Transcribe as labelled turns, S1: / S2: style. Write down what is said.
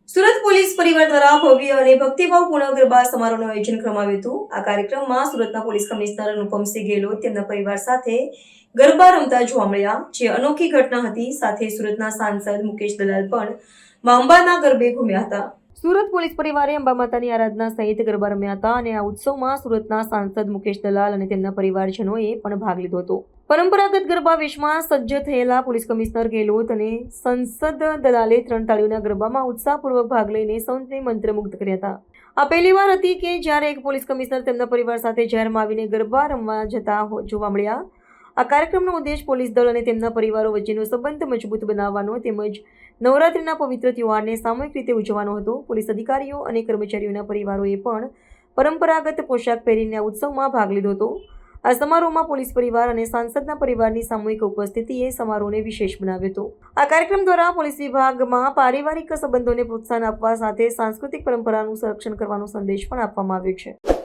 S1: Surat police પરિવાર દ્વારા ભવ્ય અને ભક્તિભાવપૂર્ણ ગરબા સમારોહનું આયોજન કરવામાં આવ્યું હતું। આ કાર્યક્રમમાં સુરતના પોલીસ કમિશનર અનુપમસિંહ ગેહલોત તેમના પરિવાર સાથે ગરબા રમતા જોવા મળ્યા, જે અનોખી ઘટના હતી। સાથે સુરતના સાંસદ મુકેશ દલાલ પણ મા અંબાના ગરબે ઘૂમ્યા હતા। સુરત પોલીસ પરિવારે અંબા માતાની આરાધના સહિત ગરબા રમ્યા હતા અને આ ઉત્સવમાં સુરતના સાંસદ મુકેશ દલાલ અને તેમના પરિવારજનોએ પણ ભાગ લીધો હતો। પરંપરાગત ગરબા વેશમાં સજ્જ થયેલા પોલીસ કમિશનર ગેહલોત અને સંસદ દલાલે 3 તાળીઓના ગરબામાં ઉત્સાહપૂર્વક ભાગ લઈને સૌને મંત્રમુગ્ધ કર્યા હતા। આ પહેલીવાર હતી કે જ્યારે એક પોલીસ કમિશનર તેમના પરિવાર સાથે જાહેરમાં આવીને ગરબા રમવા જતા જોવા મળ્યા। આ કાર્યક્રમનો ઉદ્દેશ પોલીસ દળ અને તેમના પરિવારો વચ્ચેનો સંબંધ મજબૂત બનાવવાનો તેમજ નવરાત્રિના પવિત્ર તહેવારને સામૂહિક રીતે ઉજવવાનો હતો। પોલીસ અધિકારીઓ અને કર્મચારીઓના પરિવારોએ પણ પરંપરાગત પોશાક પહેરીને આ ઉત્સવમાં ભાગ લીધો હતો। આ સમારોહમાં પોલીસ પરિવાર અને સાંસદના પરિવારની સામૂહિક ઉપસ્થિતિએ સમારોહને વિશેષ બનાવ્યો હતો। આ કાર્યક્રમ દ્વારા પોલીસ વિભાગમાં પારિવારિક સંબંધોને પ્રોત્સાહન આપવા સાથે સાંસ્કૃતિક પરંપરાનું સંરક્ષણ કરવાનો સંદેશ પણ આપવામાં આવ્યો છે।